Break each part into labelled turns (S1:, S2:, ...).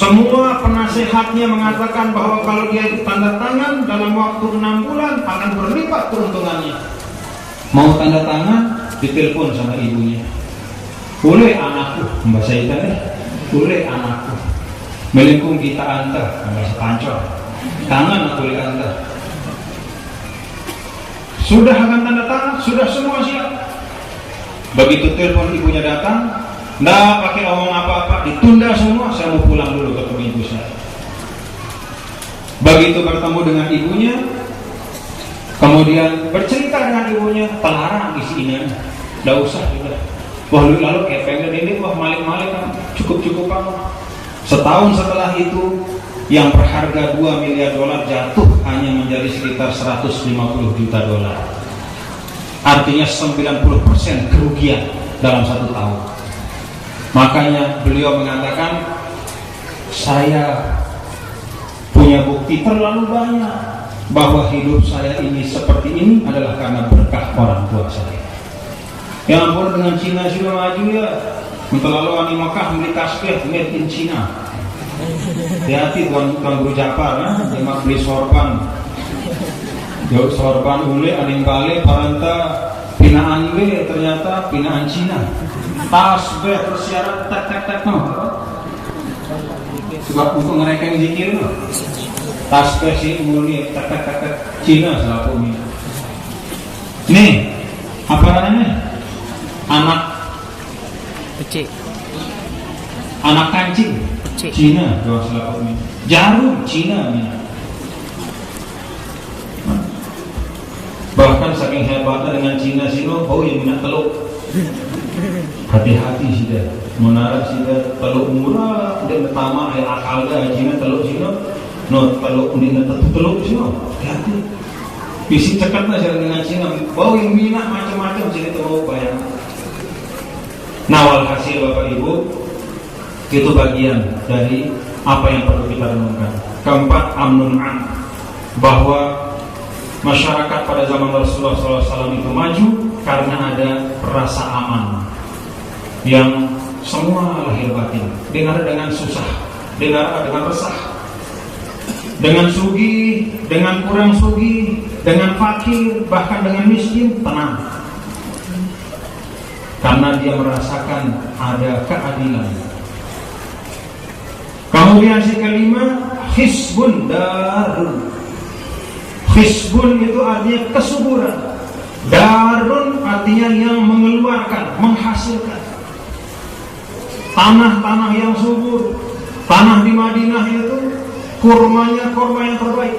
S1: Semua penasehatnya mengatakan bahwa kalau dia tanda tangan dalam waktu 6 bulan akan berlipat keuntungannya. Mau tanda tangan, ditelepon sama ibunya. Boleh anakku, bahasa Italia, boleh anakku. Melingkung kita anta, bahasa Pancor. Tangan boleh anta. Sudah akan tanda tangan, sudah semua siap. Begitu telepon ibunya datang, nggak pakai omong apa-apa, ditunda semua. Saya mau pulang dulu ketemu ibu saya. Begitu bertemu dengan ibunya, kemudian bercerita dengan ibunya, pelarang isi ini, nggak usah juga. Wah lalu kayak pengen ini, wah malik-malik kan, cukup apa. Setahun setelah itu, yang berharga 2 miliar dolar jatuh hanya menjadi sekitar 150 juta dolar. Artinya 90% kerugian dalam 1 tahun. Makanya beliau mengatakan, saya punya bukti terlalu banyak bahwa hidup saya ini seperti ini adalah karena berkah orang tua saya. Yang ampun dengan Cina sudah maju ya. Lalu di Mekah beli tasbih made in China. Hati-hati tuan guru Japar, dia beli sorban. Jauh sorban ule aning balik paranta pinaan ule ternyata pinaan Cina. Tasbih bersyarat tak no. Sebab untuk ngerekeng zikir no. Tasbih si muli tak Cina selaku ini. Nih, apa namanya? Anak
S2: kecil.
S1: Anak kancing Cina dua selaku ini. Jarum Cina ini. Bahkan saking hebatnya dengan Cina sino, oh yang minat teluk. Hati-hati sih dah. Menara sih dah teluk murah, dia pertama ayat akal dah Cina teluk sino. No teluk ini teluk sino. Hati-hati. Bisi cekatnya saya dengan Cina. Oh yang minat macam-macam sini tuh bayang. Nah walhasil Bapak Ibu, itu bagian dari apa yang perlu kita renungkan. Keempat, amnun an, bahwa masyarakat pada zaman Rasulullah SAW itu maju karena ada rasa aman yang semua lahir batin. Dengar dengan susah, dengar dengan resah, dengan sugih, dengan kurang sugih, dengan fakir, bahkan dengan miskin, tenang. Karena dia merasakan ada keadilan. Kemudian si kelima, hisbun darun. Hisbun itu artinya kesuburan. Darun artinya yang mengeluarkan, menghasilkan. Tanah-tanah yang subur. Tanah di Madinah itu kurmanya kurma yang terbaik.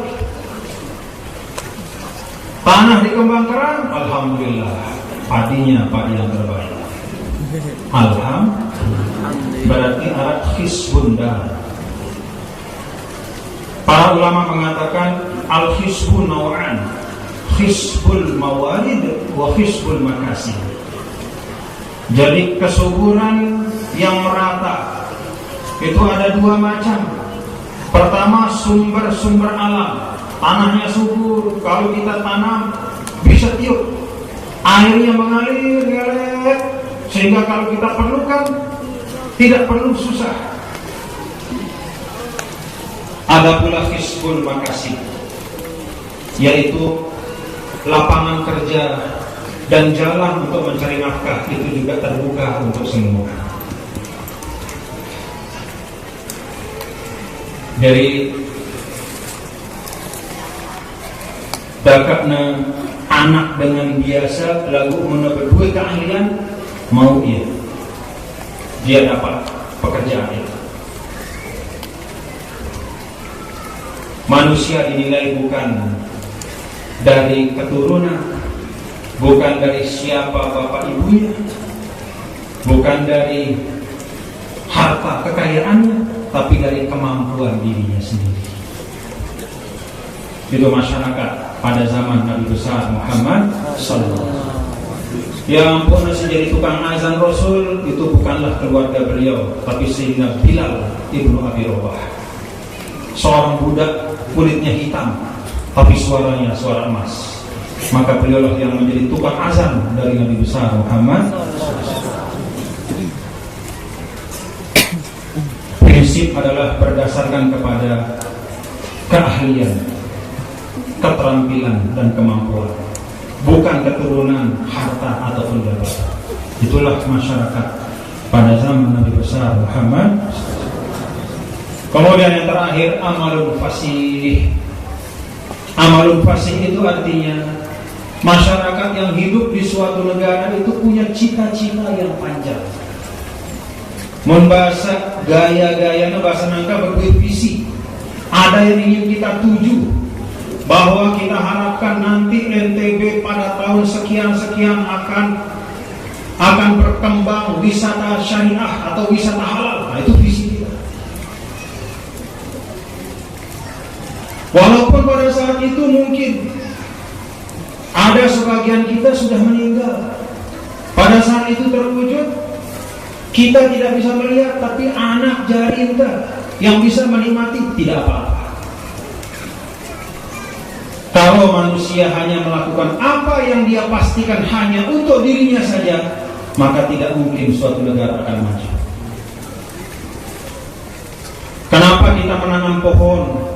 S1: Tanah di Kembang Kerang, alhamdulillah, padinya padi yang terbaik. Alhamdulillah. Berarti Arab hisbun darun. Para ulama mengatakan al-hisbu naw'an, hisbul mawarid wa hisbul makasih. Jadi kesuburan yang merata itu ada 2 macam. Pertama, sumber-sumber alam, tanahnya subur, kalau kita tanam bisa tiup, airnya mengalir sehingga kalau kita perlukan tidak perlu susah. Ada pula hisbul makasih, yaitu lapangan kerja dan jalan untuk mencari nafkah itu juga terbuka untuk semua. Dari dakapna anak dengan biasa lagu menebedui keahlian mau dia dapat pekerjaan itu. Manusia dinilai bukan dari keturunan, bukan dari siapa bapak ibunya, bukan dari harta kekayaannya, tapi dari kemampuan dirinya sendiri. Itu masyarakat pada zaman Nabi besar Muhammad SAW. Ya ampun, nasi jadi tukang azan Rasul itu bukanlah keluarga beliau, tapi Sayyidina Bilal ibnu Abi Rabah, seorang budak kulitnya hitam tapi suaranya suara emas. Maka beliaulah yang menjadi tukang azan dari Nabi besar Muhammad. prinsip adalah berdasarkan kepada keahlian, keterampilan dan kemampuan, bukan keturunan, harta ataupun jabatan. Itulah masyarakat pada zaman Nabi besar Muhammad. Kemudian yang terakhir, amalun fasih. Amalun fasih itu artinya masyarakat yang hidup di suatu negara itu punya cita-cita yang panjang. Membahasa gaya-gayanya bahasa nangka berbuat visi. Ada yang ingin kita tuju, bahwa kita harapkan nanti NTB pada tahun sekian-sekian akan berkembang wisata syariah atau wisata halal. Nah, itu visi kita. Walaupun pada saat itu mungkin ada sebagian kita sudah meninggal. Pada saat itu terwujud, kita tidak bisa melihat, tapi anak jari kita yang bisa menikmati, tidak apa-apa. Kalau manusia hanya melakukan apa yang dia pastikan hanya untuk dirinya saja, maka tidak mungkin suatu negara akan maju. Kenapa kita menanam pohon?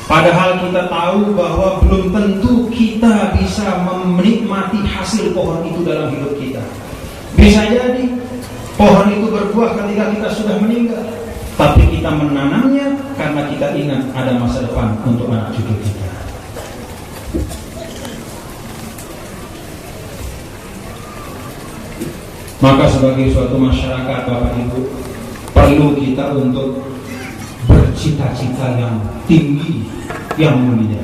S1: Padahal kita tahu bahwa belum tentu kita bisa menikmati hasil pohon itu dalam hidup kita. Bisa jadi pohon itu berbuah ketika kita sudah meninggal, tapi kita menanamnya karena kita ingat ada masa depan untuk anak cucu kita. Maka sebagai suatu masyarakat, Bapak Ibu, perlu kita untuk bercita-cita yang tinggi, yang mulia.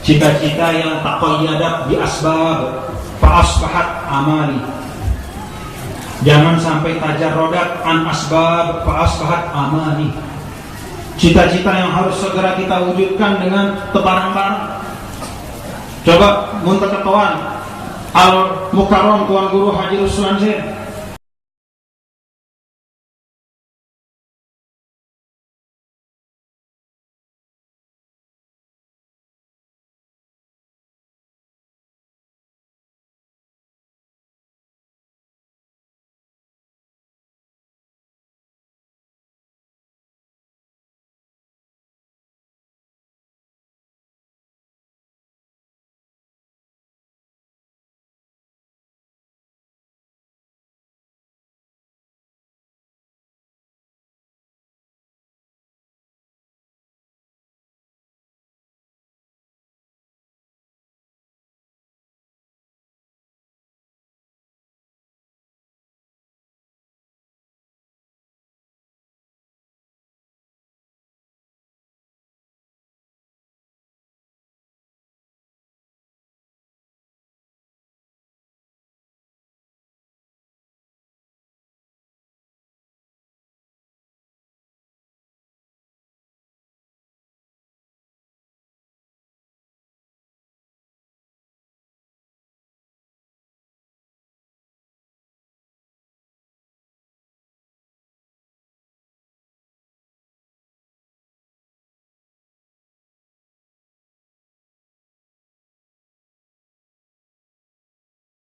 S1: Cita-cita yang taqayyadat bi asbab fa asbahat amali. Jangan sampai tajarrodat an asbab fa asbahat amali. Cita-cita yang harus segera kita wujudkan dengan tebarang-barang. Coba muntah ketuan Al Mukarram Tuan Guru Haji Ruslan Zain